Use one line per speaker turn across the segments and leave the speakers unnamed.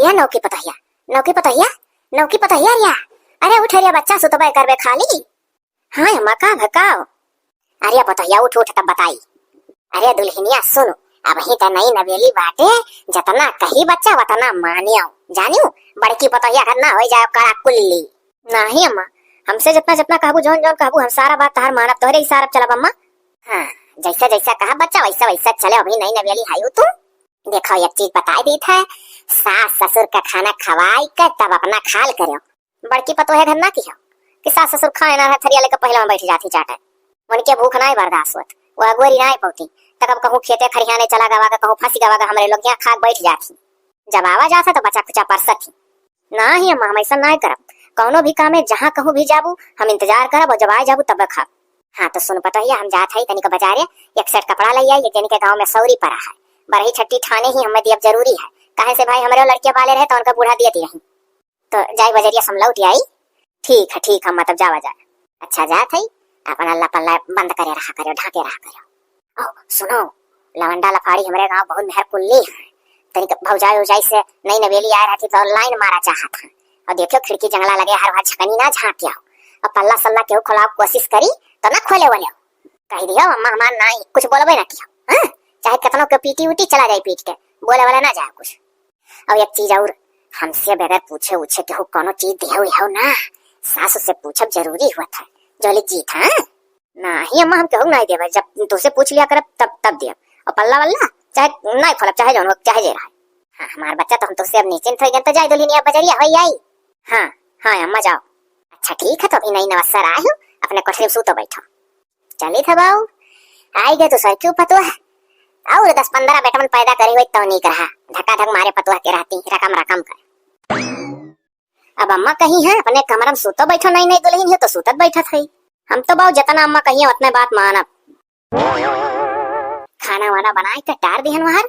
या नौकी पतहिया, नौकी पतहिया, नौकी पतहिया रिया। अरे उठ रिया बच्चा, सुतबे करबे खाली। हाँ अम्मा का भकाओ। अरे पतहिया उठ उठ तब बताई। अरे दुल्हनिया सुनो, अब ही तो नई नवेली बाटे, जतना कही बच्चा वतना मानियो जानियो। बड़की पतहिया घर ना हो जाए कड़ा कुल्ली। नहीं अम्मा, हमसे जितना जितना कहबू जौन जौन कहबू हम सारा बात तहार मानब, तोहरे इशारा चलब अम्मा। हाँ जैसा जैसा कहा बच्चा वैसा वैसा चले। अभी नई नवेली हाई तू। देखो एक चीज बताई दी था, सास ससुर का खाना खवाई कर तब अपना खाल करो। बड़की पतोहे घर ना की हो कि सास ससुर खाए ना थरिया लेकर पहले में बैठ जाती चाटे। उनके भूख ना बर्दाश्त होत, वो अगोरी ना पौती तब अब कहूँ खेते खरियाने चला गवा का कहूँ फंसी गवा का हमारे लोग यहाँ खाक बैठ जाती। जब आवा जाता तो बचा कुचा परसत ही ना ही अम्मा, हम ऐसा ना करब। कौनो भी काम है जहाँ कहूँ भी जाबू हम इंतजार करब और जब आ जाबू तब खा। हाँ तो सुन पतोहिया, हम जात है तनिक बाजारे एक सेट कपड़ा ले आई, जन के गाँव में सौरी पड़ा है, बरही छट्टी ठाने ही हमें दियब जरूरी है। काहे से भाई हमारे लड़के वाले रहे तो उनका बूढ़ा दियती रही। तो जाई बजरिया समलौटी आई। ठीक हम मतलब जावा जाए। अच्छा जात है, अपन अल्लाह पल्ला बंद करे रहा करो, ढाके रहा करो। ओ सुनो, लवंडा लफाड़ी हमारे गाँव बहुत मेहर कुल्ली है। तनिक भौजाई उजाई से नई नवेली आ रही थी तो लाइन मारा चाहत है। और देखो खिड़की जंगला लगे हर बार झकनी ना झाँक आओ। और पल्ला सल्ला केहू खोला कोशिश करी तो ना खोले बोले कह दियो अम्मा हमार ना कुछ बोलबे ना किया। हाँ चाहे कितनों के पीटी उटी चला जाए पीट के, बोले वाला ना जाए कुछ। और एक चीज और, हमसे बगैर पूछे उछे केहू कोनो चीज दियो हो ना, सास से पूछब जरूरी हुआ था। जोली जीत हाँ ना ही अम्मा, हम केहू नहीं देवे, जब तुझसे पूछ लिया करब तब दियब। और पल्ला वल्ला चाहे नहीं खोलब, चाहे जौन चाहे जे रहा। हाँ हमार बच्चा तो हम तुझसे अब निश्चिंत हो गए। तो जाए दुल्हनिया बजरिया हो आई। हाँ अम्मा जाओ। अच्छा ठीक है, तो अभी नई नवसर आए हो, अपने कोठरी में सूतो बैठो। चली था बाऊ आई गए तो सर क्यों पतुआ और 10-15 बेटमन पैदा करी हुई तो नहीं करा धक्का धक मारे पतुआ के रहती रकम कर। अब अम्मा कहीं है अपने कमरा में सूतो बैठो, नहीं दुल्हन है तो सूतत बैठा थी। हम तो बाऊ जितना अम्मा कही उतने बात मानब। खाना वाना बनाए के टार दिहन वहां,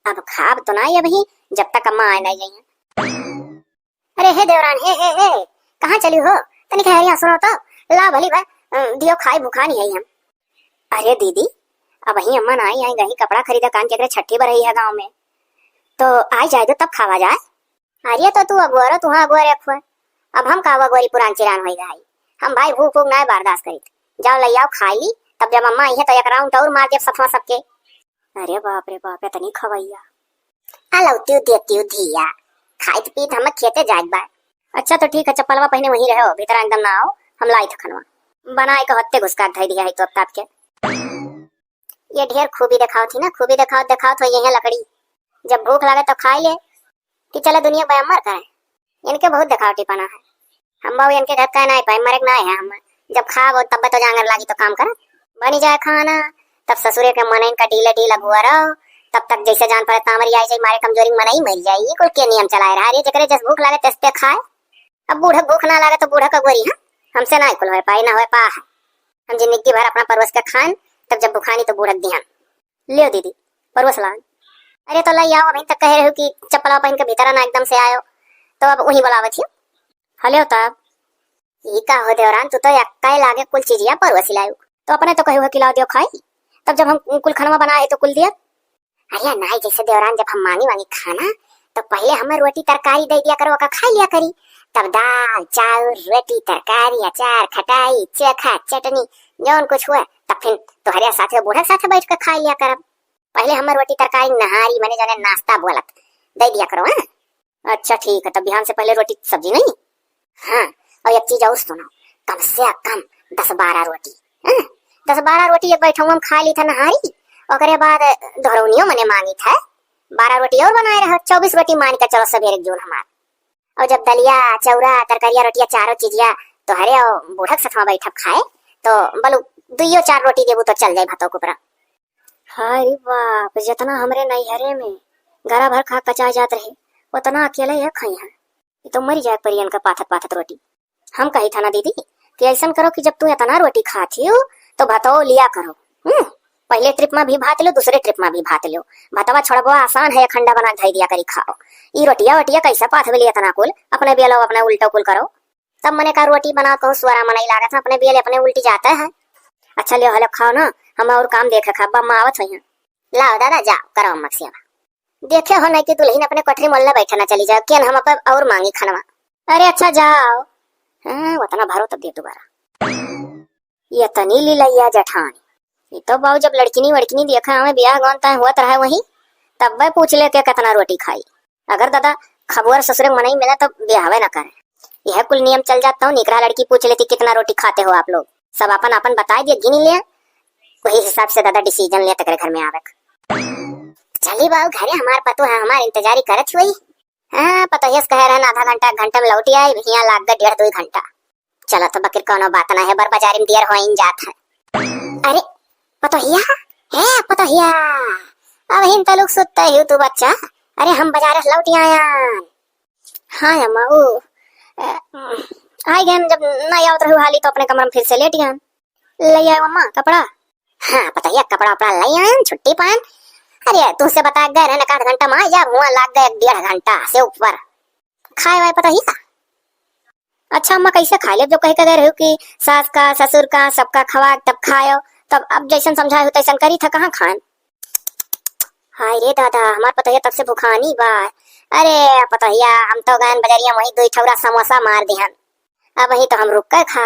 अब खाब तो नहीं अभी जब तक अम्मा आए नहीं जाइए। अरे हे देवरान हे कहाँ चली हो? तनिक हरिया सुनो तो ला भली भाई दियो खाई भूखा नहीं है हम। अरे दीदी अब वही अम्मा ना आई गई कपड़ा खरीदा कान के छठी बरही है गाँव में, तो आई जाए दो तब खावा जाए। अरे तो तू अगुआरो तुहा अगुआरे खुआ, अब हम का अगुआरी पुरान चिरान हो गई। हम भाई भूख भूख ना बर्दाश्त करी, जाओ ले आओ खाई ली, तब जब अम्मा आई है तो एक राउंड और मार दे सतवा सबके। अरे बाप रे बाप इतनी खवैया अलौती देती धिया खाइत पीत हम खेते जाए बा। अच्छा तो ठीक है, चप्पलवा पहने वहीं रहो, भीतर एकदम ना आओ। हम लाई थखनवा बनाए के हत्ते घुसका धई दिया है तो अब ताप के। ये ढेर खूबी दिखाओ थी ना, खूबी दिखाओ तो ये है लकड़ी, जब भूख लगे तो खाई ले कि चले दुनिया बयामर करें। इनके बहुत दिखावटी पना है, हम बाबू इनके घर का नहीं पाए मरे ना है। हम जब खाओ तब तो जांगर लागी तो काम कर बनी जाए खाना, तब ससुरे के मन इनका ढीला ढीला बुआ रहो, तब तक जैसे जान पड़े तामरी आई जाए मारे कमजोरी मन ही मर जाए। कोई के नियम चलाए रहा है जकरे जस भूख लगे तस्ते खाए। अब बूढ़ा भूख ना लगे तो बूढ़ा का गोरी है हमसे ना कुल हो पाई ना हो पा है। हम जिंदगी भर अपना परवस के खान, तब जब भुखानी तो बूढ़ा ध्यान लियो दीदी परवस लान। अरे तो लाई आओ, अभी तक कह रहे हो कि चप्पला पहन के भीतर ना एकदम से आयो, तो अब वही बुलावत हो हले तब ये का हो देवरान तू तो यक्का लागे कुल चीजिया परवस लायो, तो अपने तो कहो खिला दियो खाई, तब जब हम कुल खाना बनाए तो कुल दिया। अरे नहीं जैसे देवरान जब हम मांगी खाना तो पहले हमें रोटी तरकारी दे दिया करो, खा लिया करी, तब दाल चावल रोटी तरकारी अचार खटाई चोखा चटनी जौन कुछ हुआ तब फिर तुम्हारे साथ बूढ़ा साथ बैठ कर खा लिया कर। पहले हमें रोटी तरकारी नहारी मैंने जाने नाश्ता बोलत दे दिया करो। हाँ अच्छा ठीक है, तब बिहान से पहले रोटी सब्जी नहीं। हाँ और एक चीज और सुनो, कम से कम 10-12 रोटी, 10-12 रोटी एक बैठा हम खा ली था नहारी, और बाद दोहरौनियों मैंने मांगी था 12 रोटी और बनाए रहा, 24 रोटी मान कर चलो सवेरे जून हमार। और जब दलिया चौरा तरकारिया रोटिया चारों चीजिया तो हरे बूढ़क सथवा बैठक खाए तो बलू 2-4 रोटी देबू तो चल जाए भातों को। अरे बाप जितना हमरे नैहरे में घरा भर खा पचा जात रहे उतना अकेले ये खाई है, ये तो मरी जाए परियन का पाथत रोटी। हम कही था ना दीदी कि ऐसा करो कि जब तू इतना रोटी खाती हो तो भातो लिया करो। पहले ट्रिप में भी भात लो, दूसरे ट्रिप में भी भात लो, भातवा छोड़बो आसान है, खंडा बना धई दिया करी खाओ। ई रोटिया कैसा पाथ में लिया तना कुल अपने बेलो अपने उल्टो कुल करो। तब मैंने कहा रोटी बना कहूँ सुअरा मनाई लागत है, अपने बेले अपने उल्टी जाता है। अच्छा लियो हलो खाओ ना, हम और काम देखे खा बम्मा आवत हुई। लाओ दादा जाओ करो अम्मा सेवा। देखे हो नहीं कि दुल्हन अपने कोठरी मोहल्ला बैठा ना चली जाओ, केन हम अपन और मांगी खनवा। अरे अच्छा जाओ, हाँ उतना भरो तब दे दोबारा। ये तनी लीलैया जठानी, ये तो बाऊ जब लड़किनी वड़किनी देखा हमें ब्याह गौन हुआ रहा वही, तब वह पूछ ले के कितना रोटी खाई। अगर दादा खबुआर ससुर मनाई मिला तो ब्याहवे न करे। यह कुल नियम चल जाता हूँ। निकरा लड़की पूछ लेती कितना रोटी खाते हो आप लोग, सब अपन अपन बता दिए, गिनी लिया, वही हिसाब से दादा डिसीजन लिया तक घर में आवे। चली बाबू घरे हमार पतो है, हमार इंतजारी करत हुई। हाँ पतो यस कह रहे आधा घंटा घंटा में लौटी आई, यहाँ लाग गए 1.5-2 घंटा। चलो तो बकर कोनो बात ना है, बर बाजारी में देर हो इन जात है। अरे पतो हिया है, पतो हिया अब हिन तलुक सुतते ही तू बच्चा। अरे हम बाजार से लौटी आया। हाँ अम्मा वो आई गए जब नहीं आवत रही हाली तो अपने कमरे में फिर से लेट गए। ले आए अम्मा कपड़ा। हाँ पता है कपड़ा उपड़ा ले आए, छुट्टी पान। अरे तुमसे बता गए रहने का 8 घंटा में या हुआ लाग गए 1.5 घंटा से ऊपर। खाए वाए पता ही था। अच्छा अम्मा कैसे खा ले, जो कह के गए रहे कि सास का ससुर का सबका खवा तब खाओ, तब अब जैसन समझाए हो तैसन करी था, कहाँ खान। हाय रे दादा हमार पता है तब से भूखानी बा। अरे पता है हम तो गए बजरिया वही 2 ठौरा समोसा मार दिहन, अब वही तो हम रुक कर खा।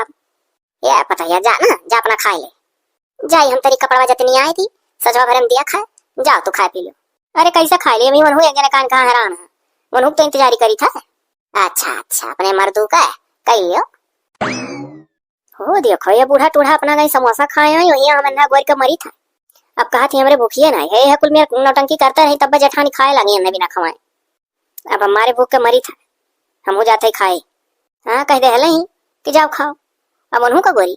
ये पता है जा ना, जा अपना खाए ले जाई, हम तेरी कपड़ा जतनी आई थी सजवा भरम दिया खाए, जाओ तो खाए पी लो। अरे कैसे खाए ले, मन हुए कान कहाँ हैरान है, मन तो इंतजारी करी था। अच्छा अच्छा अपने मर्दू का कह लियो। हो देखो ये बूढ़ा टूढ़ा अपना गई समोसा खाए हो, यही हम अन्ना गोर के मरी था। अब कहा थी हमरे भूखिए ना है कुल मेरे नौटंकी करता रही, तब जेठानी खाए लगी अन्ना बिना खवाए। अब हमारे भूख के मरी था, हम हो जाते खाए। हाँ कह दे हले ही कि जाओ खाओ। अब मनहू का गोरी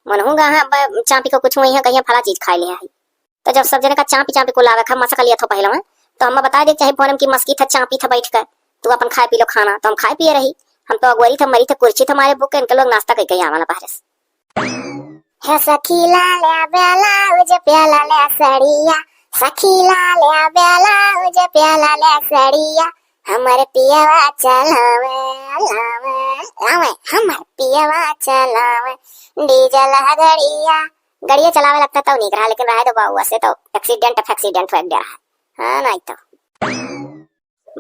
मनहू गा चापी को कुछ वही कहीं फला चीज खाए ले है, तो जब सब जने का चापी चापी को लावे खा मसा लिया था पहले में, तो हम बता दे चाहे फोन की मस्की था चापी था बैठ कर, तू अपन खाए पी लो खाना, तो हम खाए पिए रही। हम तो अगवरी था मरी था कुर्सी था हमारे भूख, इनके लोग नाश्ता करके आवाला बाहर है। सखीला ले बेला उजे प्याला ले सड़िया, सखीला ले बेला उजे प्याला ले सड़िया, हमारे पियावा चलावे लावे लावे, हमारे पियावा चलावे डीजल गड़िया। गड़िया चलावे लगता तो नहीं रहा, लेकिन रहा तो बाबू से तो एक्सीडेंट हो गया। हाँ नहीं तो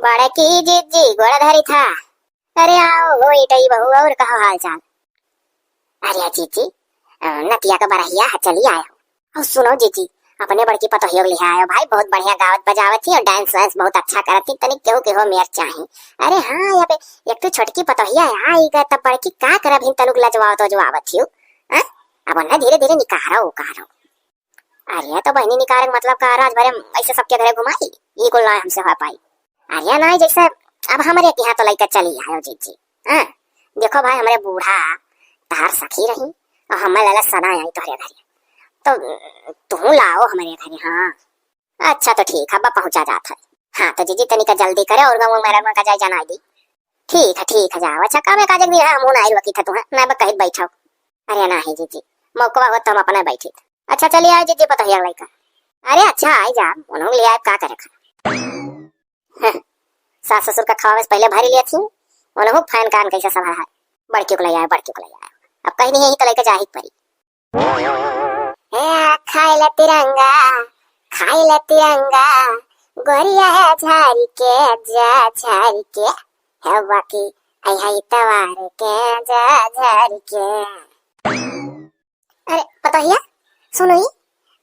बड़े की जीजी घोड़ा धरी था। अरे आओ हो इटई बहू और कहो हाल चाल। अरे जीजी नतिया का बरहिया चली आया और सुनो जीजी अपने बड़की पतोहियो ले आयो भाई, बहुत बढ़िया गावत बजावत थी और डांस वांस बहुत अच्छा करत थी, तनिक केहू केहू मेर चाही। अरे हाँ यहाँ पे एक तो छोटकी पतोहिया आई गए, तब बड़की का करब हिन तनुक लजवाओ तो जवावत थी। अब ना धीरे धीरे निकारो। अरे तो बहनी निकार मतलब का राज भरे ऐसे सबके घरे घुमाई, ये को ला हमसे हो पाई। अरे ना जैसे अब हमारे यहाँ तो लेकर चली आयो जीजी। देखो भाई हमारे बूढ़ा तार सखी रही और हमारे लाला सदा आई तोहरे घरे, तो तू लाओ हमारे घरे। हाँ अच्छा तो ठीक है पहुंचा जाता है। हाँ तो जीजी तनिक जल्दी करे और गाँव मेरा का जाए जना दी। ठीक है जाओ। अच्छा कामे काजक भी है मुंह आई रखी था तू मैं कहीं बैठा। अरे ना है जीजी मौका हो तो हम अपना बैठे। अच्छा चलिए आए जीजी पता है लड़का। अरे अच्छा आई जा उन्होंने ले आए का करे खा। सास ससुर का खावा पहले भारी लिया थी, उन्होंने फैन कान कैसे सभा है, बड़की को ले आए अब कहीं नहीं यही तो लेकर जाहिद परी। खाए ले तिरंगा गोरिया है झारी के जा झारी के है बाकी आई तवार के जा झारी के। अरे पता है सुनो ही।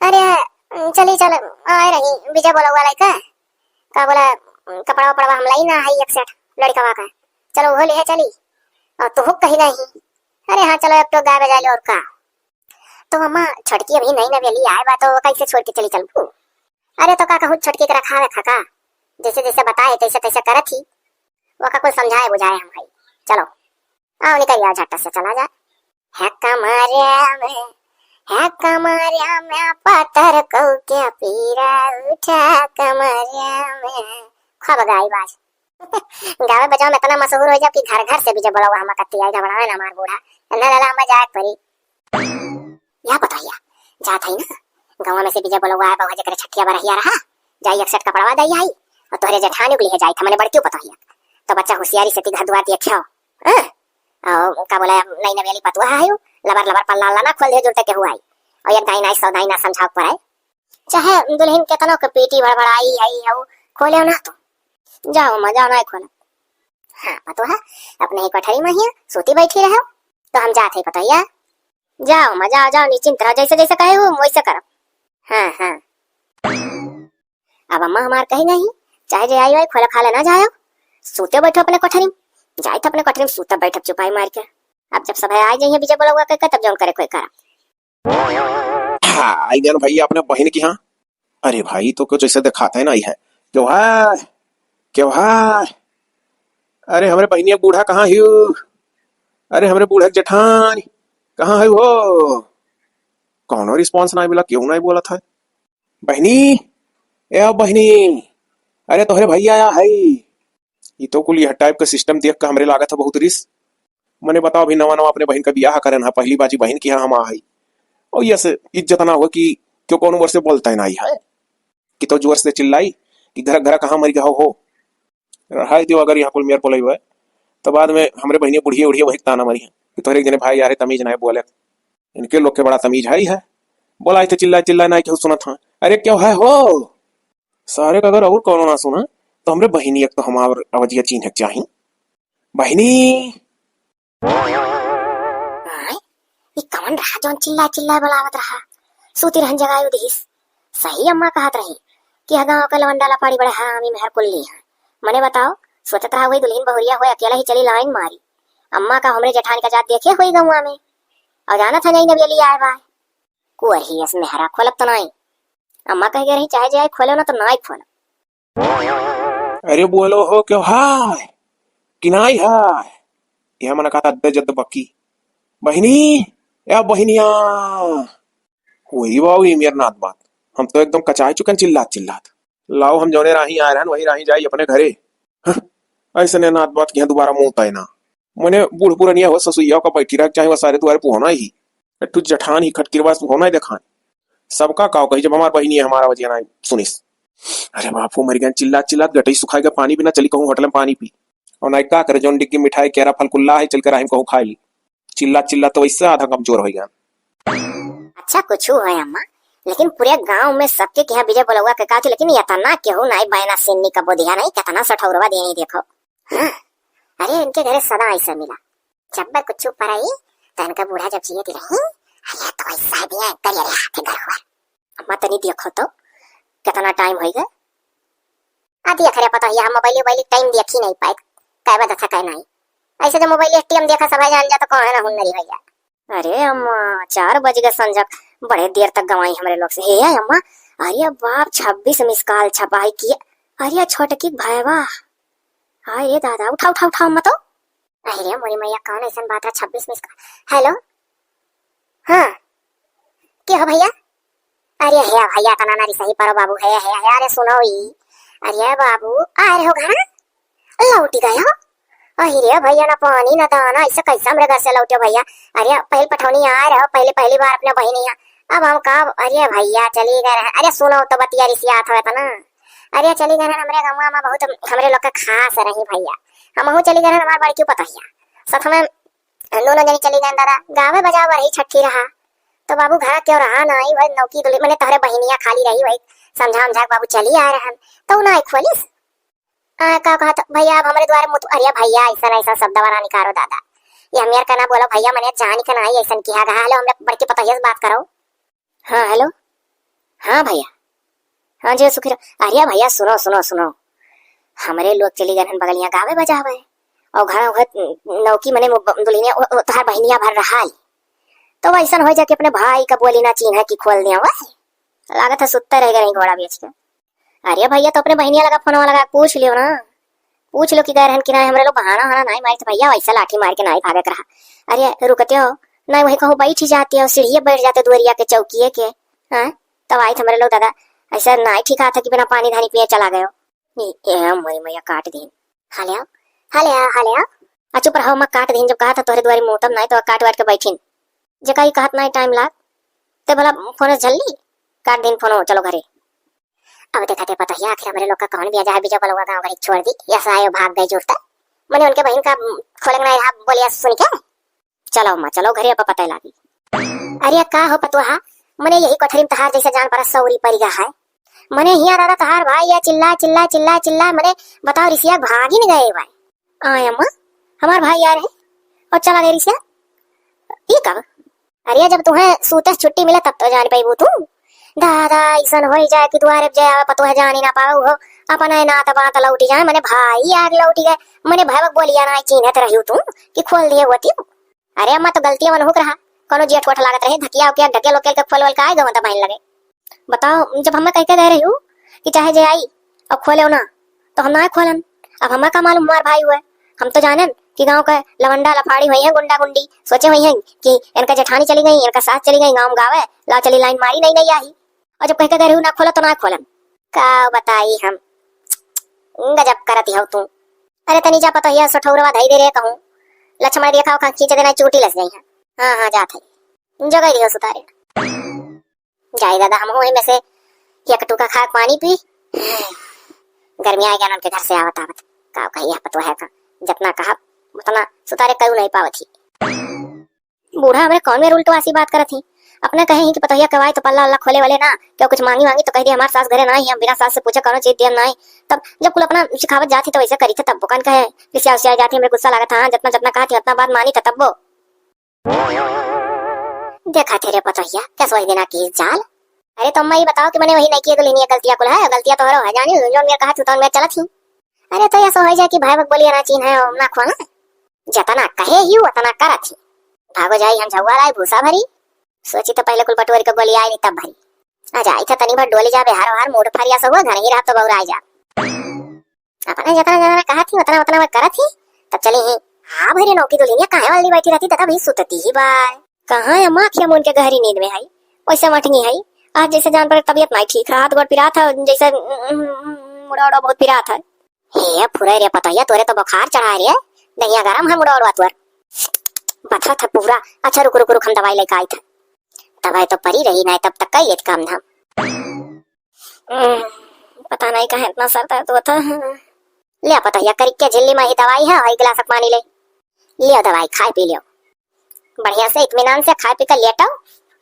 अरे चली चल आए रही विजय बोला हुआ लड़का का बोला कपड़ा वपड़ा हम लाई ना है एक सेट लड़का का, चलो वो ले चली और तू हुक कहीं नहीं। अरे हाँ चलो एक तो गाय बजा लो और का। तो मम्मा छटकी अभी नहीं नवेली आए बा तो कैसे छोड़ के चली चलू। अरे तो का कहूँ छटकी के रखा रखा का जैसे जैसे बताए तैसे तैसे करत थी, वो का कोई समझाए बुझाए हम भाई। चलो आओ निकल यार झट्टा से चला जा। है कमरिया में पत्थर को क्या पीरा उठा कमरिया में खब गाई बाज। गावे बजाओ में इतना मशहूर हो जाओ कि घर घर से भी जब बोला हम कत्ती आई घबरावे ना मार बूढ़ा ना लाला मजाक परी। या बताइए जात है ना गांव में से भी जब बोला है बाबा जकर छठिया बरहिया रहा जाई एक सेट कपड़वा दई आई और तोहरे जेठानी के लिए जाई था मने बड़की बताइए। तो बच्चा होशियारी से घर दुआ दिया खाओ का बोला नहीं नवेली पतुआ आयो लबर पल्ला ना खोल दे जुड़ते के हुआई और एक दाई ना समझाओ पर आए चाहे दुल्हन केतनो के पेटी भड़बड़ाई आई हो खोले ना तो जाओ अम्मा जाओ ना खोला। हाँ पतो है अपने ही कोठरी में ही सोती बैठी रहो तो हम जाते ही पतोहिया। जाओ अम्मा जाओ जाओ निश्चिंत रहो जैसे जैसे कहे हो वैसे करो। हाँ हाँ अब अम्मा हमार कही नहीं चाहे जे आई खोला खा लेना जाओ सोते बैठो अपने कोठरी में। जाए तो अपने कोठरी में सूता बैठो चुपाई मार के। अब जब सब आ जाइए बीजे बोला हुआ तब जौन करे कोई करा।
हाँ आई गया भैया अपने बहन की। हाँ अरे भाई तो कुछ ऐसे दिखाता है ना है क्यों है क्यों है। अरे हमारे बहनिया बूढ़ा कहाँ है। अरे हमारे बूढ़ा जेठान कहाँ है वो। कौन रिस्पॉन्स ना मिला क्यों नहीं बोला था बहनी। ए बहनी अरे तोहरे भैया आया है। ये तो कुल यह टाइप का सिस्टम देख कर हमरे लागत है बहुत रिस। मैंने बताओ अभी नवा नवा अपने बहन का ब्याह करन है पहली बाजी बहन की यहाँ हम आई और ये से इज्जत ना हो कि क्यों कौन वर्ष से बोलता है ना है कि तो जोर से चिल्लाई कि घर घर कहाँ मर गया हो रहा दियो अगर यहाँ कुल मेयर बोला हुआ है तो बाद में हमारे बहनिया बुढ़िया उड़िया वही ताना मरी है कि तोहरे जने भाई यार तमीज ना बोले। इनके लोग के बड़ा तमीज है बोला थे चिल्ला चिल्ला ना क्यों सुना था। अरे क्यों है हो सारे का अगर और कौन ना सुना तो हमरे बहनी एक तो हमार अवधिया चिन्ह चाहिए बहनी।
ये कौन रहा जोन चिल्ला चिल्ला बोलावत रहा सूती रहन जगायो दिस। सही अम्मा कहत रही कि गांव का लवंडाला पाड़ी बड़े हामी मेहर कुल्ली है। मने बताओ सोचत रहा वही दुल्हन बहुरिया हो अकेला ही चली लाइन मारी। अम्मा का हमरे जेठानी का जात देखे हुई गौवा में और जाना था नहीं नबी आए बाय कुर ही इस मेहरा खोलब तो नहीं। अम्मा कह रही चाहे जाए खोलो ना तो ना खोलो।
अरे बोलो हो क्यों हाय कि नहीं है यह मना कहता अद्दे जद्द बक्की बहनी या बहनिया वही बाबू ये मेरे नाथ बात हम तो एकदम कचाए चुकन चिल्लात चिल्लात लाओ हम जौने राही आए रहन वही राही जाई अपने घरे। हाँ, ऐसे ने नाथ बात की दोबारा मुंह है ना मैंने बूढ़ पुरनिया हो ससुइया का बैठी रख चाहे वह सारे तुम्हारे पुहना ही तू जठान ही खटकिरवास होना ही दिखाए सबका काव कही जब हमार बहनी है हमारा वजह ना सुनिस। अरे बापू मर गया चिल्लात चिल्लात गटई सुखाएगा पानी भी ना चली कहूँ होटल में पानी पी और ना का करे जौन डिग्गी मिठाई केरा फल कुल्ला है चल कर राही कहूँ खाई ली चिल्ला चिल्ला तो वैसे आधा कमजोर हो गया।
अच्छा कुछ है अम्मा लेकिन पूरे गांव में सबके क्या विजय बोला के काथी लेकिन यतना केहू नहीं बहना सिन्नी का बोधिया नहीं कितना सठौरवा देनी देखो। हाँ अरे इनके घरे सदा ऐसा मिला जब मैं कुछ पर आई तो इनका बूढ़ा जब जिए थी रही अरे तो ऐसा दिया करिए हाथ घर हुआ। अम्मा तनी देखो तो कितना टाइम हो गया आधी अखरे पता है हम मोबाइल टाइम देखी नहीं पाए कह बता था कह नहीं ऐसे जो मोबाइल एटीएम देखा सब जान जा तो कौन है ना हुनरी भैया। अरे अम्मा 4 बज गए संजक बड़े देर तक गवाई हमारे लोग से। हे अम्मा अरे बाप 26 मिस कॉल छपाई की। अरे छोटकी भाईवा अरे दादा उठा उठा उठा अम्मा तो। अरे मोरी मैया कौन ऐसा बात है 26 मिस कॉल। हेलो हाँ क्या हो भैया। अरे है भैया तना नारी सही पर बाबू है अरे सुनो ही अरे बाबू आ रहे हो घर लौटी गए हो। अरे भैया ना पानी ना दाना ऐसा कैसा मेरे घर से लौटे भैया। अरे पहले पठौनी आ रहे हो पहली बार अपने बहनी अब हम कब। अरे भैया चली गए अरे सुनो तो बतिया रिसियात हो था ना। अरे चली गए हमारे गाँव में बहुत हमारे लोग का खास रही भैया हम चली गए हमारे बड़ी क्यों पता है सच में दोनों जनी चली गए दादा गाँव में बजा रही छठी रहा तो बाबू घर क्यों रहा नहीं वही नौकी दुली मैंने तहरे बहनिया खाली रही वही समझा समझा बाबू चली आ रहा तो ना खोलिस का कहा भैया अब हमारे द्वारा मुत। अरे भैया ऐसा ऐसा शब्द वाला निकालो दादा ये हमें का ना बोलो भैया मैंने जान के ना ऐसा किया कहा हेलो हमने बड़की पता है बात करो। हाँ हेलो हाँ भैया हाँ जी सुखी अरे भैया सुनो सुनो सुनो हमारे लोग चली गए बगलिया गावे बजावे और घर नौकी मने दुल्हनिया तोहार बहनिया भर रहा तो वैसा हो जाके अपने भाई का बोली ना चिन्ह की खोल दिया वह लागत है सुत्ता रहेगा नहीं घोड़ा बेच के। अरे भैया तो अपने बहनिया लगा फोन लगा पूछ लियो ना पूछ लो कि गए रहन कि नहीं हमारे लोग बहाना हाना नहीं मारे तो भैया वैसा लाठी मार के नहीं भागत रहा। अरे रुकते हो नहीं वही कहूँ बैठ ही जाती हो सीढ़िया बैठ जाते दुआरिया के चौकीए के। हाँ तब आई हमारे लोग दादा ऐसा नहीं ठीक था कि बिना पानी धानी पिए चला गए मई मैया काट दी हाले चुप रहो मैं काट दी जब कहा था तोहरे द्वारी मोतम नहीं तो काट वाट के बैठीन जगह कहत नहीं टाइम लाग तो भला फोन झल्ली काट दिन फोन चलो घरे। अब देखते पता है आखिर हमारे लोग का कौन भी जाए बीजा बोला गाँव घर छोड़ दी या सायो भाग गई जुड़ता मैंने उनके बहन का खोलना रहा बोलिया सुन के चलो अम्मा चलो घरे अब पता लगी। अरे का हो पतुहा मैंने यही कोठरी में तहार जैसे जान पर सौरी परी है मने हिया दादा तहार भाई या चिल्ला चिल्ला चिल्ला चिल्ला मने बताओ रिसिया भाग ही नहीं गए भाई। आय अम्मा हमार भाई यार है और चला गए रिसिया ये कब? अरे जब तुम्हें सूते से छुट्टी मिला तब तो जान पाई वो तू दादा ऐसन हो जाए कि तुम्हारे जाए पतो है जान ही ना पाओ हो अपन है ना तबा तला उठी जाए मने भाई यार लौटी गए मने भावक बोलिया ना चीनत रही तू कि खोल दिए होती। अरे अम्मा तो गलतियां मन होक रहा कोनो जेठ कोठ लागत रहे धकिया के ढके लोकल के खोल वल का गवत बहन लगे। बताओ जब हमें कह के दे रही हूँ कि चाहे जे आई अब खोले ना तो हम ना खोलन। अब हमें का मालूम हमार भाई हुए हम तो जाने कि गांव का लवंडा लफाड़ी हुई है गुंडा गुंडी सोचे हुई है कि इनका जेठानी चली गई इनका सास चली गई गाँव गावे ला चली लाइन मारी नहीं नहीं आई और जब कह के दे रही हूँ ना खोलो तो ना खोलन का बताई हम गजब करती हो तू। अरे तनी जा पता है सठौरवा धई दे रे कहूँ लक्ष्मण देखा खा खींच देना चोटी लस गई है। हाँ हाँ जात है जगह दियो सुतारे जाए दादा हम हो में से एक टूका खा पानी पी गर्मी आ गया उनके घर से आवत आवत का कहिया पतो है का जितना कहा उतना सुतारे करू नहीं पावत ही। बूढ़ा हमारे कौन में उल्टो ऐसी बात करत ही अपने कहे ही कि पतोहिया कवाई तो पल्ला अल्लाह खोले वाले ना क्यों कुछ मांगी मांगी तो कह दिया हमारे सास घरे ना ही हम बिना सास से पूछे कौन चीज दिया ना ही तब जब कुल अपना सिखावत जाती तो वैसे करी थे तब बुकान कहे किसी से जाती हमें गुस्सा लगा था जितना जितना कहा थी उतना बात मानी था तब वो देखा थे रे पतोहिया कैसे वही देना की जाल। अरे तुम मैं बताओ कि मैंने वही नहीं किया तो लेनी है गलतियां कुल है गलतियां तो है जानी जो मेरे कहा थी तो मैं चला थी। अरे तो ऐसा हो जाए कि भाई बोलिए ना चीन है ना खोना जतना कहे ही उतना करा थी भागो जाई हम झुआ लाई भूसा भरी सोची तो पहले कुल पटोरी का गोली आई नहीं तब भरी आ जाई था तनी भर डोली जाबे हारो हार मोड़ फरिया सब घर ही रहा तो बौरा आई जा अपने जितना जितना कहा थी उतना उतना मैं करा थी तब चली ही हाँ भरी नौकी दुल्हनिया काहे वाली बैठी रहती तथा भी सुतती ही बाय कहाँ है माँ खिया मुन के गहरी नींद में आई वैसे मटनी है आज जैसे जान पर तबियत नहीं ठीक रहा तो पिरा था जैसे मुड़ा उड़ा बहुत पिरा था। हे फुरे रे पता तोरे तो बुखार चढ़ा रे दहिया गरम है मुड़ा उड़वा तुअर बता था पूरा। अच्छा रुक रुक रुक हम दवाई लेकर आई था दवाई तो परी रही नहीं तब तक का ये काम धाम पता नहीं कहा इतना सर दर्द होता ले पता या करी क्या झिल्ली में ही दवाई है और गिलास पानी ले लियो दवाई खाए पी लियो बढ़िया से इत्मीनान से खाए पी कर लेटो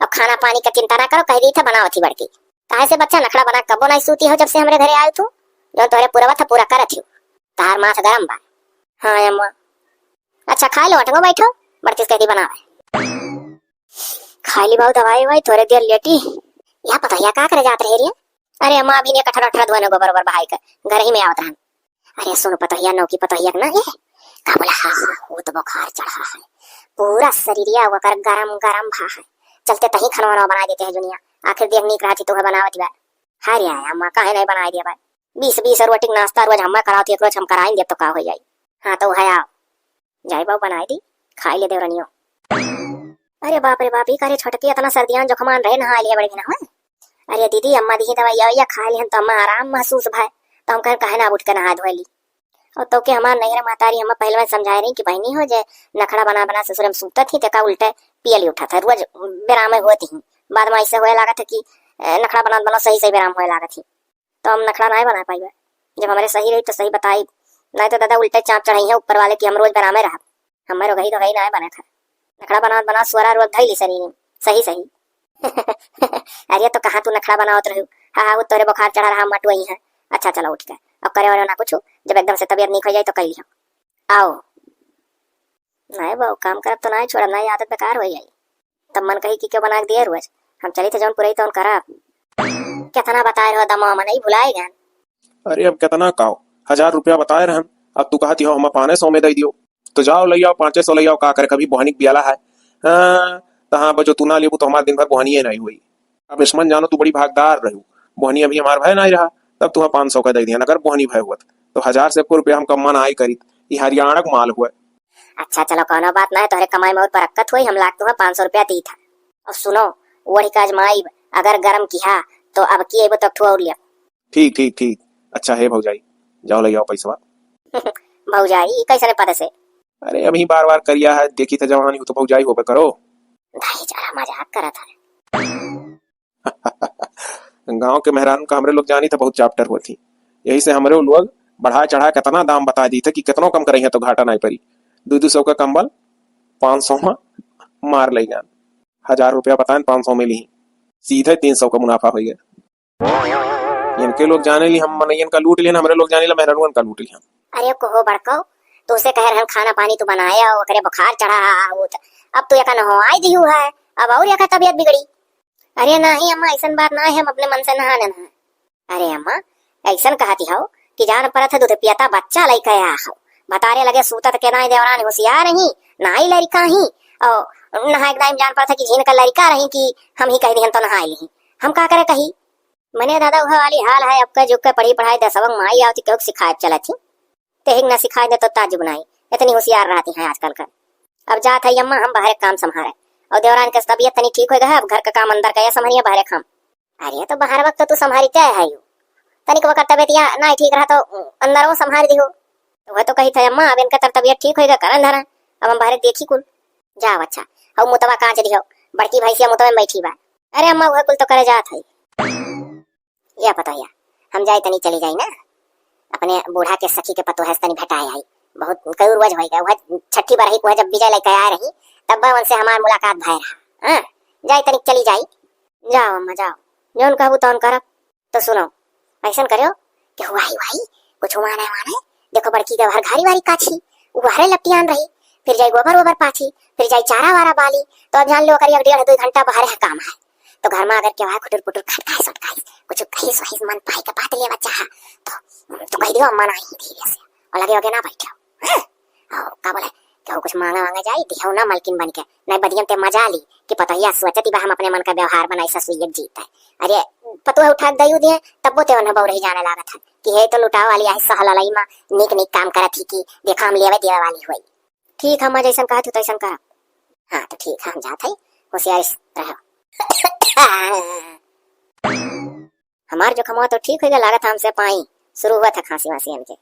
अब खाना पानी का चिंता ना करो कह दी था बनाओ थी बड़की काहे से बच्चा नखड़ा बना कबो नहीं सूती हो जब से हमारे घरे आए तू जो तोरे पूरा था पूरा करत थी तार माथ गरम बा। हाँ अम्मा अच्छा खा लो हटो बैठो बड़ती कहती बनावे खा ली भाव दवाई वाई थोड़े देर लेटी या पता या का करे जात रहे रे। अरे अम्मा अभी ने कठर अठर धोने को बरोबर बहाई कर घर ही में आवत रहन। अरे सुनो पतोहिया नौकी पतोहिया ना ये का बोला हाँ हाँ वो तो बुखार चढ़ा है पूरा शरीरिया वकर गरम गरम भा है चलते तही खाना बना देते हैं दुनिया आखिर देख नीक रहा थी तो बनावत बा हारे आया अम्मा काहे नहीं बना दिया भाई 20-20 रोटी नाश्ता रोज हम कराओ एक रोज हम कराएं दे तो का हो जाए। हाँ तो है आओ जाई बाबू बनाई दी खाई ले देवरनियो। अरे बाप रे बाप ही करे छोटकी इतना सर्दियां जो खमान रहे नहा लिया बड़ी ना हो। अरे दीदी अम्मा दी दवाई या खा ली तो अम्मा आराम महसूस भाई तो हम कहे ना उठ कर नहा धोली और तो के हमार नैहर मातारी हम पहले समझाए रही कि बहनी हो जाए नखड़ा बना बना ससुर में सूता थी तो उल्टे पियली उठा था रोज बेराम होती ही बाद में ऐसे हुए लगा था कि नखड़ा बना बना सही सही बेराम हुए लगा थी तो हम नखड़ा नहीं बना पाई जब हमारे सही रही तो सही बताई नहीं तो दादा उल्टे चाप चढ़ाई है ऊपर वाले की हम रोज बेरामे रहा हमारे गई तो गई ना बना था नखड़ा बना बना स्वरा रोज धैली शरीर सही सही अरे तो कहाँ तू नखड़ा बनावत रही हाँ हाँ वो तोरे बुखार चढ़ा रहा मट वही है। अच्छा चलो उठ गए अब करे वाले ना कुछ जब एकदम से तबियत नहीं हो जाए तो कह लियो आओ नहीं बहु काम करब तो नहीं छोड़ नहीं आदत बेकार हो जाए तब मन कही कि क्यों बना दिए रोज हम चली थे जौन पूरी तो करब कितना बताए रहो दमा नहीं भुलाए गए।
अरे अब कितना काओ 1000 रुपया बताए रहन अब तू कहती हो हम 500 में दे दियो तो जाओ ले आओ 500 ले आओ का करे कभी बहनी बियाला है हाँ बजो तू ना लियो तो हमारे दिन भर बहनी नहीं हुई अब इसमन जानो तू बड़ी भागदार रहू बहनी अभी हमार भय नहीं रहा तब तुम्हें 500 का दे दिया अगर बहनी भय हुआ तो 1000 से रुपया हम कम आई करी ये हरियाणा का माल हुआ।
अच्छा चलो कोनो बात नहीं तोहरे कमाई में और बरकत हुई हम लाख तुम्हें 500 रुपया दी था और सुनो वही काज माई अगर गरम किया तो अब की तो ठुआ और लिया।
ठीक ठीक ठीक अच्छा है भौजाई जाओ ले आओ पैसा
भौजाई कैसे पता से
अरे अभी बार बार करिया है देखी था जवानी हो तो भौजाई हो करो
भाई जरा मजाक करा था
गांव के मेहरान का हमरे लोग जानी था बहुत चैप्टर हुआ थी यही से हमरे लोग बढ़ा चढ़ा कितना दाम बता दी थे कि कितनों कम करे तो घाटा नहीं पड़ी 200 का कंबल 500 में मार ले जान 1000 रुपया बताएं 500 में ली सीधे 300 का मुनाफा हो गया। इनके लोग जाने ली हम मनैयन का लूट लिया, हमरे लोग जाने ला मेहरानुअन का लूट लिया।
अरे कोहो बड़को, तो उसे कह रहन खाना पानी तू बनाया हो, करे बुखार चढ़ा हो, अब तू यका नहवाई दिहू है, अब और यका तबीयत बिगड़ी। अरे नहीं अम्मा, ऐसन बात ना है, हम अपने मन से नहाने ना। अरे अम्मा ऐसन कहती हो कि जान परत है दूध पियता बच्चा लइका आ हो, बतारे लगे सूतत के नाई देवरान होशियार रही, नाई लड़का ही और नहा एकदम जान परत है कि झीन का लड़का रही कि हम ही कह दी तो नहा ली, हम का करे कही। मने दादा वह वाली हाल है, अब का जुग के पढ़ी पढ़ाई दसवंग माई आवती क्यों सिखाए चला थी, तेहिक न सिखाए दे तो ताजुब नहीं, इतनी होशियार रहती हैं आजकल का। अब जात है अम्मा हम बाहर काम संभाले और देवरान के तबीयत तनी ठीक हो गया, अब घर का काम अंदर का संभालिए बाहर काम। अरे तो बाहर वक्त तो तू संभाली तय है, तनिक वक्त तबियत या ना ठीक रहा तो अंदर वो संभाल दी हो, वह तो कही था अम्मा अब इनका तबियत ठीक होगा करन धरा, अब हम बाहर देखी कुल जाओ। अच्छा अब मुतवा कांच दियो, बड़की भैंसिया मुतवा में बैठी बा। अरे अम्मा वह कुल तो करे जात है, या पता या हम जाए तनी चली जाई ना, अपने बूढ़ा के सखी के पतो है तनी भेटाए आई, बहुत कई रोज हो गया, वह छठी बार ही वह जब विजय लेकर आ रही तब उनसे हमार मुलाकात भय रहा। हाँ जाए तनिक चली जाई, जाओ अम्मा जाओ, जोन कहबू तौन करब। तो सुनो ऐसा करो कि हुआ ही भाई कुछ माने माने, देखो बड़की के घर घारी वारी काछी उबारे लपटियान रही, फिर जाई गोबर वोबर पाछी, फिर जाई चारा वारा बाली, तो अब जान लो करी 1.5-2 घंटा बाहर है काम है, तो घर में अगर क्या खुटुर पुटुर खटकाए सटकाए कुछ कहीं सही मन पाई के बात ले बच्चा है तो कह दियो अम्मा नहीं धीरे से और लगे ना बैठो। हाँ का बोले क्या कुछ मांगा मांगा जाई दियो ना मलकिन बन के, नहीं बदियम ते मजा ली कि पता ही सोचती बा हम अपने मन का व्यवहार बनाई ससुइयत जीता है। अरे पतो है उठा दई दिए तब वो ते अनुभव रही जाने लागत है कि हे तो लुटाव वाली है सहललाई मां निक निक काम करत थी कि देखा हम लेवे देवे वाली हुई। ठीक हम जैसन कहत हो तैसन कर। हाँ तो ठीक है हम जात है, होशियार रहो। हमार जो खमवा तो ठीक हो गया लागत, हमसे पाई शुरू हुआ था खांसी वासी इनके।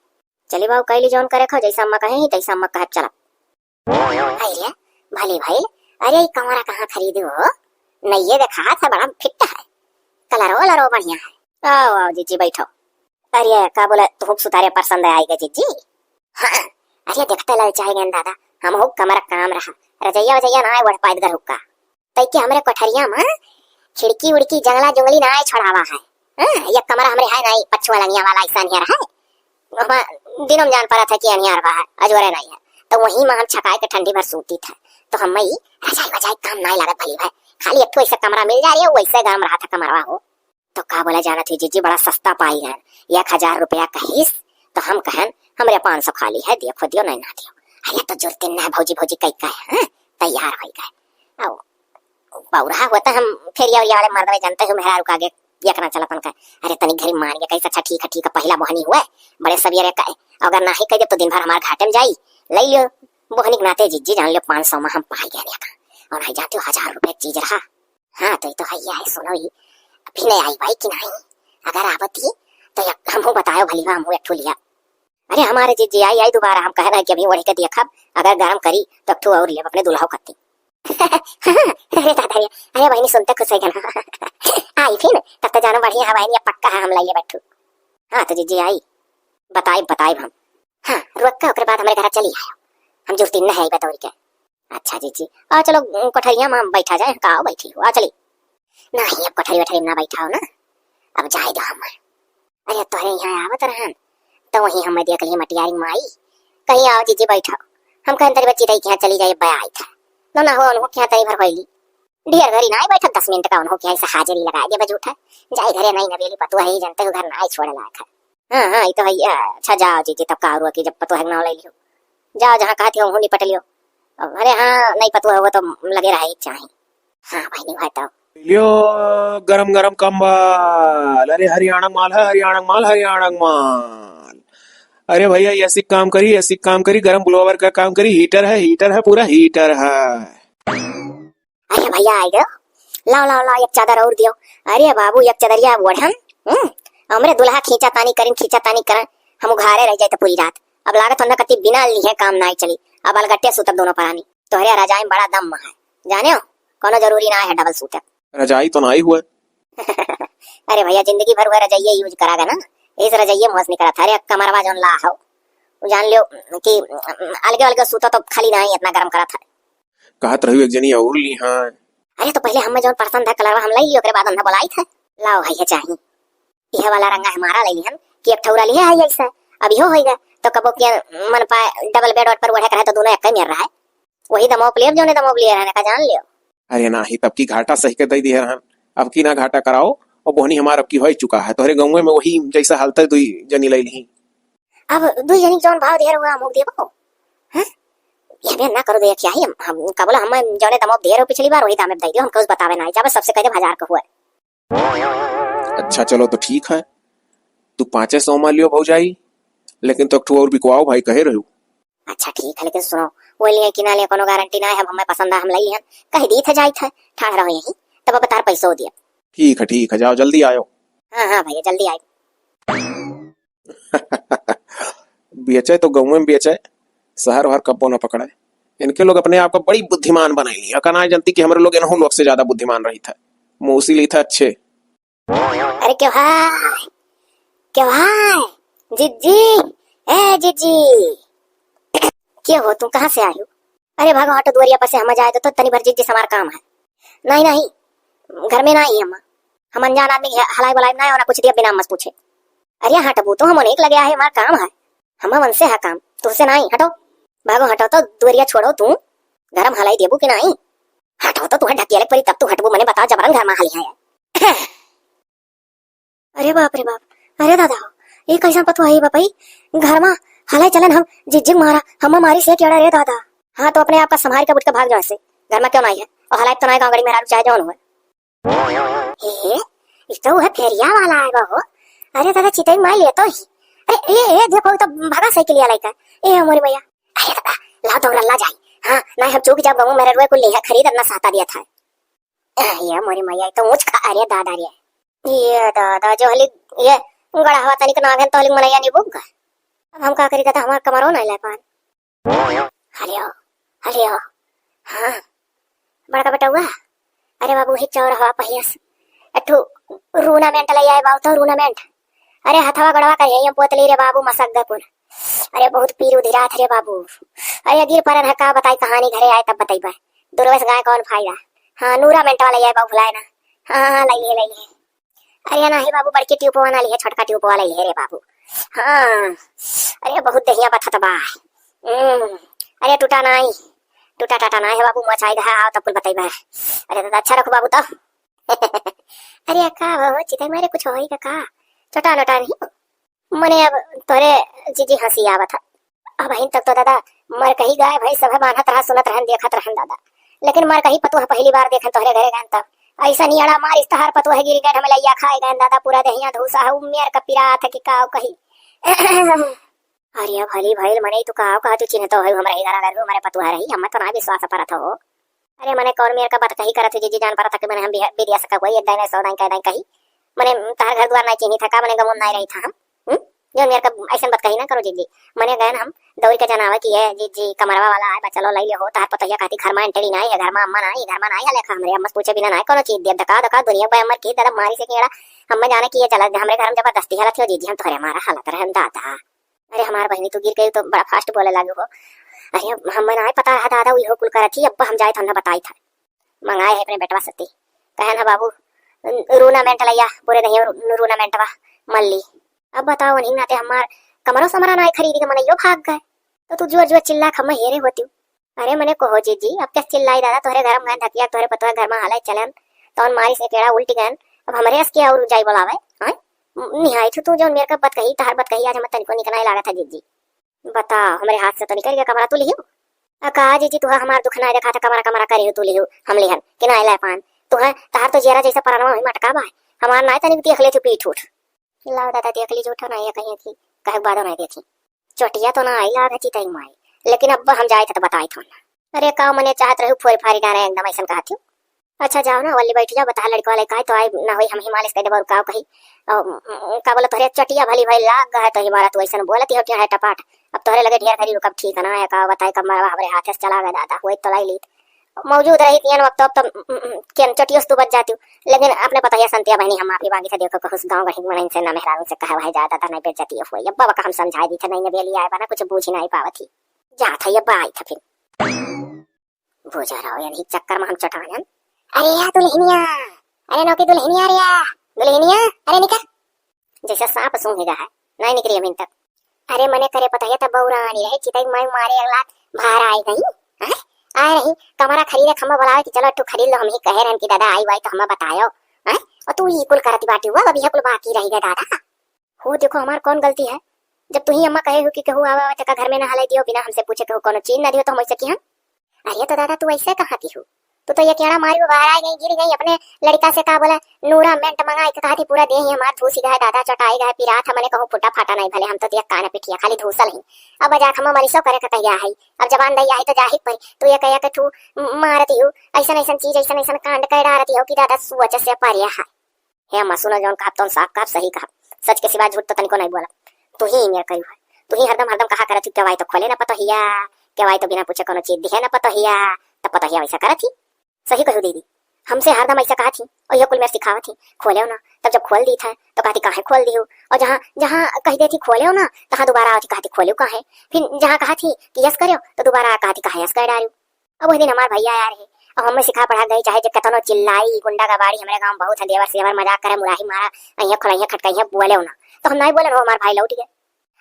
चली बाबू कैली जोन करे खो, जैसा अम्मा कहे तैसा अम्मा कहे चला। अरे भले भाई, अरे कमरा कहाँ खरीदे हो, नहीं ये देखा था बड़ा फिट है, कलर वलर बढ़िया है। आओ आओ जीजी बैठो। अरे का बोला तुम सुतारे पसंद आएगा जीजी? हाँ अरे देखते लल चाहेंगे दादा, हम हो कमरा काम रहा रजैया वजैया ना आए वड़ पायद घर हुक्का तई के हमरे कोठरिया में खिड़की उड़की जंगला जुंगली ना आए छोड़ावा है। हाँ ये कमरा हमरे है नहीं पछुआ लंगिया वाला ऐसा नहीं है, हम दिनों जान पड़ा था कि अनियार है अजोरे नहीं है, तो वहीं में हम छकाए के ठंडी भर सूती था, तो हम ही रजाई वजाई काम नहीं लागत भली भाई, खाली एक ऐसा कमरा मिल जा रही है वैसे गर्म रहा था कमरा हो। तो का बोला जाना थी जीजी बड़ा सस्ता पाई है, 1000 रुपया कहीस, तो हम कहन हमरे 500 खाली है, देखो दियो नहीं ना दियो। अरे तो जुड़ते ना भौजी भौजी कई का है तैयार हो गए। आओ पौरा होता हम फेरिया वाले मर्द में जानते हो मेहरा रुका आगे यकना चलापन का। अरे तनी घरी मान के कैसा अच्छा ठीक है पहला बहनी हुआ बड़े सवेरे का, अगर ना ही कह तो दिन भर हमारे घाटे में जाई ले लियो बहनी के नाते जीजी जान लियो 500 में हम पाई गए था और नहीं जाते हो 1000 रुपए चीज रहा। हाँ तो है सुनो ही अभी नहीं आई भाई कि नहीं, अगर आवती तो हमको बतायो भली हम एक लिया। अरे हमारे जीजी आई दोबारा, हम कहना है कि अभी वही के देखा अगर गरम करी तो ठू और लिया अपने दुल्हा खाती। अरे दादा अरे बहनी सुनते खुश है ना आई फिर तब तो जानो बढ़िया है बहनी पक्का है हम लाइए बैठू। हाँ तो जीजी आई बताए हम। हाँ रुका ओकरे बाद हमारे घर चली आयो, हम जुड़ती न है बतौर के। अच्छा जीजी आ चलो कोठरिया में बैठा जाए, का बैठी हो आ चली। नहीं अब कोठरी वठरी ना बैठा हो ना, अब जाए दो हम। अरे तोहरे यहाँ आवत रहन तो वहीं हम देख लिए मटियारी माई, कहीं आओ जीजी बैठो, हम कहन तेरी बच्ची तई के चली जाए बया आई था ना हो उनको क्या तई भर होइली ढेर घरी ना बैठा 10 मिनट का उनको क्या ऐसा हाजिरी लगा दे बज उठा जाए घरे नहीं नवेली पतो है ही जानते हो घर ना छोड़े लायक है। हाँ ये तो है। अच्छा जाओ जीजी तब का हुआ कि जब पतो है ना ले लियो, जाओ जहाँ कहते हो निपट लियो। अरे हाँ नहीं पतो है वो तो लगे रहे चाहे। हाँ भाई नहीं भाई तो
लियो गरम गरम कंबल, अरे हरियाणा माल है हरियाणा माल हरियाणा माल। अरे भैया ऐसी काम करी गरम ब्लोवर का काम करी, हीटर है पूरा हीटर है।
अरे भैया आई गयो, लाओ एक चादर और दियो। अरे बाबू एक चादरिया ओढ़न हमरे दुल्हा खींचा तानी करन हम घारे रह जाए तो पूरी रात। अब लागत होना कति बिना ली है काम नहीं चली, अब अलगट्टे सूतब दोनों परानी। तोहरे रजाई में बड़ा दम है जाने हो, कोनो जरूरी ना है डबल सूतब।
रजाई तो नहीं हुआ।
अरे भैया जिंदगी भर हुआ रजाइये यूज करागा ना, इस रजाइये मोस नहीं करा था। अरे कमरवा जोन ला हो जान लियो कि अलगे सूता तो खाली नहीं इतना गर्म करा था।
कहत रही एक जनी और ली हाँ।
अरे तो पहले हमें जोन पसंद है कलरवा हम ले लियो, ओकरे बाद अंधा बोलाई था लाओ भैया चाहिए। यह वाला रंगा हमारा ले हम कि एक ठौरा लिया है ऐसा अब यो होइगा तो कबो के मन पाए डबल बेड पर बैठे करे तो दोनों एक ही मेर रहा है वही दमो प्लेयर जो ने दमो प्लेयर है का जान लियो।
अरे ना ही तब की घाटा सही के दे दिए रहन, अब की ना घाटा कराओ और बोहनी हमार अब की हो चुका है तोहरे गाँव में वही जैसा हालत दुई जनी ले ली।
अब दुई जनी जौन भाव दे हुआ मुक देबो हैं ये भी ना करो दे क्या ही हम का बोला हम जौने दमो दे रहो पिछली बार वही दाम दे दियो हमको बतावे ना जब सबसे कह दे 1000 का हुआ।
अच्छा चलो तो ठीक है, तू 500 में लियो भौजाई, लेकिन तो एक और बिकवाओ भाई कहे रहू।
अच्छा ठीक है लेकिन सुनो वो लिए कि ना ले कोनो गारंटी ना है हमें पसंद है हम लई हैं कह दी थे जाई थे ठाड़ रहो यही तब बता पैसो दिया।
ठीक है जाओ जल्दी आयो।
हाँ भैया जल्दी आए।
बेचे तो गाँव में बेचे, शहर वहर कब्बो न पकड़े। इनके लोग अपने आप को बड़ी बुद्धिमान बनाई ली, अकना जनती कि हमारे लोग इन्हों लोग से ज्यादा बुद्धिमान रही था, मौसी ली था अच्छे।
अरे क्यों हाय जिज्जी ए जिज्जी क्या हो तुम कहाँ से आए हो? अरे भागो हटो दुआरिया पर से हम जाए तो तनी भर जिज्जी से हमारा काम है। नहीं घर में ना आई हम अनजान आदमी हलाई बुलाई ना और कुछ दिया बिना मत पूछे। अरे हटबू तो हम एक लगे है हमारा काम है हम मन से है काम तुमसे नहीं हटो भागो हटो तो दुआरिया छोड़ो तू गरम हलाई देबू कि नहीं हटो तो तुम्हें ढकिया परी तब तू हटबू मैंने बताओ जबरन घर में हली है। अरे बाप अरे दादा ये कैसा पतवा है बापाई घर में हलाई चलन हम जिज्जिग मारा हम मारी से केड़ा रे दादा। हाँ तो अपने आप का संभाल के बुट के भाग जाओ से घर में क्यों नहीं है और हलाई तो नहीं गाड़ी में चाहे जौन हुआ इस तो है फेरिया वाला है बहो। अरे दादा चितई मार ले तो ही अरे ये देखो तो भागा साइकिल लिया लाइका ए मोरी मैया अरे दादा ला दौड़ ला जाए। हाँ नहीं हम चूक जाब गाँव मेरे रुए को लिया खरीद अपना साता दिया था ये मोरी मैया तो मुझ खा अरे दादा रे ये दादा जो हली ये गड़ा हवा तनिक नागन तो हली मनैया नहीं बुक अब हम का करी था हमार कमरो नहीं ले पान हलियो हाँ बड़का बेटा हुआ। अरे बाबू ही चौर हवा पहियस एठू रूनामेंट ले आए बाबू तो रूनामेंट अरे हथवा गड़वा कर यही पोतली रे बाबू मसक गपुन अरे बहुत पीर उधिरा थे रे बाबू। अरे गिर परन है का बताई कहानी घरे आए तब बताई बा दुर्वस गाय कौन फायदा। हाँ नूरामेंट वाला ये बाबू भुलाए ना हाँ लइए अरे नहीं बाबू बड़की ट्यूब वाला ली है छोटका ट्यूब वाला ली है रे बाबू। हाँ अरे बहुत दहिया बथत बा अरे टूटा टाटा नहीं है बाबू मचाई दा आओ तब कुल बताई बा। अरे दादा अच्छा रखो बाबू तो अरे अक्का वो चिते मेरे कुछ होई का छोटा नोटा नहीं मने अब तोरे जीजी हंसी आवत अब हिन तक तो दादा मर कही गाय भाई सब बांधत रहा सुनत रहन देखत रहन दादा लेकिन मर कही पतुहा पहली बार देखन तोहरे घरे गन तब ऐसा नियाड़ा मार इस्ताहार पतुहा गिर गए हमें लैया खाए गए दादा पूरा दहिया धूसा है उम्मेर का पिरा था कि काव कही अरे भली भइल मने तू काव कहा तू चिन्ह तो है हमरा इधर अगर हमारे पतुहा रही हम तो ना विश्वास परत हो। अरे मने कौन मेर का बात कही करत जीजी जान परत कि मने हम भी दिया सका कोई दाई सौ दाई कही मने तार घर द्वार नहीं चिन्ही था का मने गमन नहीं रही था हम जो मेरे का ऐसा बात कही ना करो जीजी मने गए हम दौड़ के जनावा की है जीजी कमरवा वाला है चलो लई ले हो तार पतैया खाती घर में एंटरी नहीं है घर में अम्मा नहीं है लेखा हमरे अम्मा पूछे बिना नहीं कोनो चीज दे धका दुनिया पे अमर की दादा मारी से केड़ा हम जाने की ये चला हमरे घर में जबरदस्ती हालत हो जीजी हम तोरे हमारा हालत रहन दादा। अरे हमार बहनी तो गिर गई तो बड़ा फास्ट बोले लगे हो। अरे हम नहीं पता है दादा वही कुल करत थी अब हम जाए तो हमने बताई था मंगाए है अपने बेटवा सती कहन है बाबू रूनामेंट लैया पूरे नहीं रूनामेंटवा मल्ली अब बताओ नहीं नाते हमार कमरो समरा ना खरीदी के मन यो भाग गए तो तू जोर चिल्ला खम्मा हेरे होती। अरे मने कहो जीजी अब क्या चिल्लाई दादा तोहरे घर में धकिया तोहरे पतवा घर में हाले चलन तौन मारी से केड़ा उल्टी गन अब हमरे के और जाई बोलावे हां निहाई तू जो मेरे का बात कही तार बात कही आज हम तनिको निकनाई लागत है जीजी बता हमरे हाथ से तो निकल गया कमरा तू लियो अका जीजी तू हमार दुख ना देखा था कमरा करे तू लियो हम लेहन कि ना ला पान तू है तार तो जेरा जैसा परानवा होई मटका बा हमार ना तनिक देख ले तू पीठ उठ लाओ दादा देख ली झूठा नहीं है कहीं थी कहे बादो नहीं देखी चोटिया तो ना आई लाग चितई माई लेकिन अब हम जाए थे तो बताई थो ना। अरे का मने चाहत रहू फोर फारी डारे एकदम ऐसा कहती हूँ। अच्छा जाओ ना वल्ली बैठ जा बता लड़का वाले का तो आई ना होई हम हिमालय कह देबो का कही का बोला तोरे चटिया भली भाई लाग गए तो हिमारा तू ऐसा बोलती हो क्या है टपाट अब तोरे लगे ढेर खरी कब ठीक ना है का बताए कब मारवा हमरे हाथ से चला गया दादा वही तो लाई ली मौजूद रही थी वक्त अब तो केन चटियों तू बच जाती हूँ लेकिन अपने पता है संतिया बहनी हम आपकी बागी से देखो कहूँ गाँव गढ़ी मन से ना मेहरारू से कहा भाई ज्यादा नहीं बेच जाती है अब बाबा का हम समझाई दी थे नहीं बेली आए बना कुछ बूझ नहीं पावा थी जा था ये आई था फिर बुझा रहा यानी चक्कर में हम चटान अरे यार दुल्हनिया अरे नौकी दुल्हनिया रे दुल्हनिया अरे निकल जैसे सांप सूंघेगा है, नहीं निकली अभी तक। अरे मने करे पता है तब बौरानी रहे चितई मैं मारे अगला बाहर आई गई हैं आए रही कमरा खरीदे खम्बा बोलावे कि चलो तू खरीद लो, हम ही कहे रहन कि दादा आई वाई तो हमें बतायो हैं, और तू ही कुल करती बाटी हुआ अभी कुल बाकी रह गया दादा। हो देखो हमार कौन गलती है, जब तू ही अम्मा कहे हो कि कहू आवा तका घर में ना हलाई दियो बिना हमसे पूछे कहू कोनो चीज ना दियो तो हम ऐसे की हम। अरे तो दादा तू ऐसे कहाँ की हो, तू तो ये केड़ा मारी बाहर आ गई गिर गई अपने लड़का से का बोला नूरा मेंट मंगाई के कहा थी पूरा देह हमार धूसी गए दादा चटाई गए पिरात हमने कहूं फुटा फाटा नहीं भले हम तो देख कान पिटिया खाली धूसल ही। अब जा हम मरीसो करे का कहिया है, अब जबान दई आई तो जाहि पर तू ये कहिया के तू मारती हो ऐसा ऐसा चीज ऐसा ऐसा कांड कर डारती हो कि दादा सोच से परिया है। हे अम्मा सुनो जौन कहा तो साफ कहा सही कहा, सच के सिवा झूठ तो तनिको नहीं बोला। तू ही मेरे कही है, तू ही हरदम हरदम कहा करत केवाई तो खोले ना पतो हिया, केवाई तो बिना पूछे कोनो चीज दिखे ना पतो हिया, तब पतो हिया वैसा करत ही। सही कहो दीदी, हमसे हरदम ऐसा कहा थी और ये कुल मेरे सिखावा थी खोले हो ना, तब जब खोल दी था तो कहती काहे खोल दी हो, और जहाँ जहाँ कह देती खोले हो ना तहाँ दोबारा आती कहती खोले काहे, फिर जहाँ कहा थी कि यस करो तो दोबारा कहती काहे यस कर डालू। अब उस दिन हमारे भैया यार है और हमें सिखा पढ़ा गई चाहे जब कतनो चिल्लाई गुंडा का बाड़ी हमारे गाँव बहुत है देवर सेवर मजाक करे मुराही मारा अहिया खोलैया खटकैया बोले हो ना तो हम नहीं बोले हो हमारे भाई लौट गए।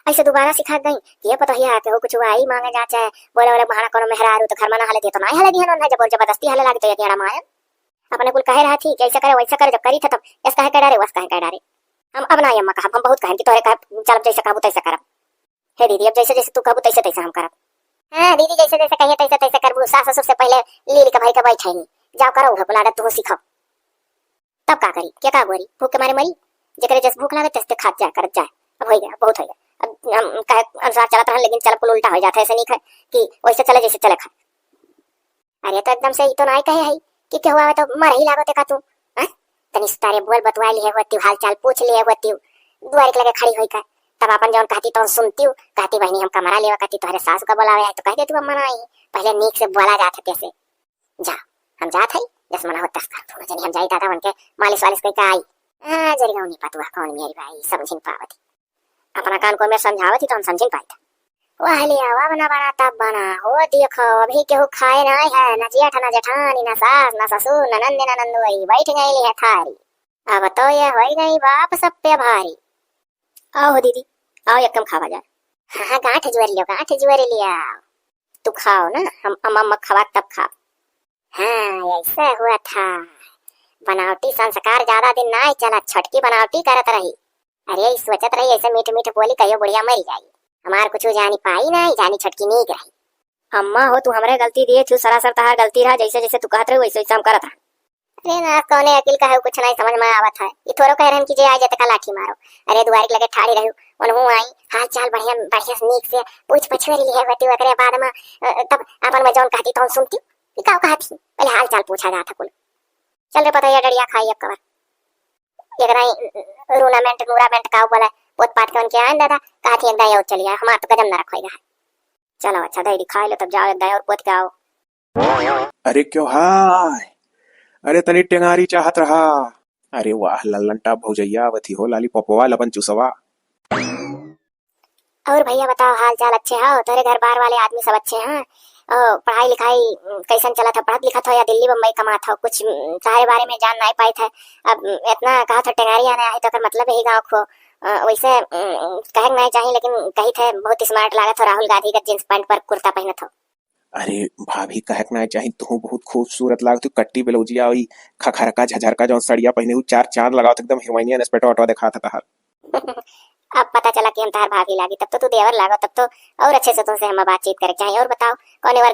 ऐसे दोबारा सिखा गई ये पता ही है कि वो कुछ आई मांगे जाचे बोले बोले बहाना कोनो मेहरारू तो घर में ना हले दे तो नहीं हले दिया ना जब जबरदस्ती हले लागे तो ये माया अपने कुल कहे रहा थी कि ऐसा करे वैसा करे जब करी था तब ऐसा कहे कह डारे वैसा कहे कह डारे। हम अब ना अम्मा कहा हम बहुत कहें कि तोरे कहे चल जैसे कहबू तैसे करब। हे दीदी अब जैसे जैसे तू कहबू तैसे तैसे हम करब। हाँ दीदी जैसे जैसे कहिए तैसे तैसे करबू, सास ससुर से पहले लीली का भाई का बैठे नहीं जाओ करो उठो कुल आदत तू सीखो तब का करी क्या का गोरी भूख के मारे मरी जकरे जैसे भूख लागे तैसे खात जाए करत जाए। अब हो गया बहुत हो गया, अब हम कहे अनुसार चलत रहा लेकिन चल कुल उल्टा हो जाता है, ऐसे नहीं खाए कि वैसे चले जैसे चले खाए। अरे तो एकदम से तो नहीं कहे है कि क्या हुआ तो मर ही लागो ते का तू हैं, तनी तारे बोल बतवा लिए होती हाल चाल पूछ लिए होती दुआर के लगे खड़ी होई का तब अपन जौन कहती तो सुनती हूँ कहती बहनी हम कमरा लेवा कहती तुम्हारे सास का बोलावे है तो कह देती अम्मा नहीं पहले नीक से बोला जात है कैसे जा हम जात है जस मना होता कर जनी हम जाई दादा बन के मालिश वालिश कह के आई हां जरी गाँव नहीं पतुआ कौन मेरी भाई समझ पावती अपना कान को मैं समझावती तो हम समझ पाई था वाह ले आवा बना बना तब बना हो देखो अभी केहू खाए नहीं है न जेठ न जेठानी न सास न ससुर न नंदे न नंदुई बैठ गई है थारी अब तो ये हो गई बाप सब पे भारी। आओ दीदी आओ एकदम खावा जाए। हाँ गांठ जुआरी लिया तू खाओ ना हम अम्मा खवा तब खा। हाँ ऐसा हुआ था बनावटी संस्कार ज्यादा दिन ना चला छटकी बनावटी करत रही। अरे सोचत रही ऐसे मीठ मीठ बोली कहियो बुढ़िया मरी जाई हमार कुछ जानी पाई नहीं जानी छटकी नीक रही। अम्मा हो तू हमरे गलती दिए तू सरासर तहार गलती रहा जैसे जैसे तू कहत रहे वैसे वैसे हम करत रहा। अरे ना कौने अकिल का है कुछ नहीं समझ में आवत है ये थोरो कह रहन कि जे आ जाते का लाठी मारो। अरे दुआर के लगे ठाड़ी रहू उनहु आई हाल चाल बढ़िया बढ़िया नीक से पूछ पछुरी लिए होती ओकरे बाद में तब अपन में जौन कहती तो सुनती ई का कहती पहले हाल चाल पूछा जाता कुल चल रे पता ये डड़िया खाई अब कवर एकरा रूनामेंट नूरामेंट का बोला पोत पाट के उनके आए दादा कहा थी एक दाई और चलिए हमारा तो कदम ना रखोएगा। चलो अच्छा दही खा लो तब जाओ एक दाई और पोत के आओ।
अरे क्यों हाय अरे तनी टेंगारी चाहत रहा। अरे वाह लल्लनटा भौजैया आवती हो लाली पपवा लबन चुसवा।
और भैया बताओ हाल चाल अच्छे हो तेरे घर बार वाले आदमी सब अच्छे हैं पढ़ाई लिखाई कैसन चला था पढ़त लिखा था या दिल्ली बम्बई कमा था कुछ सारे बारे में जान नहीं पाई था। अब इतना कहा था टेंगारी आने आए तो मतलब यही गाँव को वैसे कहे नहीं चाहिए लेकिन कही थे बहुत स्मार्ट लगा था राहुल गांधी का जींस पैंट पर कुर्ता पहना था।
अरे भाभी कहक ना चाहिए तू बहुत खूबसूरत लागत तू कट्टी बेलौजिया वही खखरका झझरका जो सड़िया पहने हुई चार चांद लगाओ एकदम हीरोइनियन स्पेटो ऑटो दिखा था तहार।
अब पता चला कि हम तार भाभी लागी तब तो तू देवर लागो तब तो और अच्छे से तुमसे हम बातचीत करे चाहिए। और बताओ कौन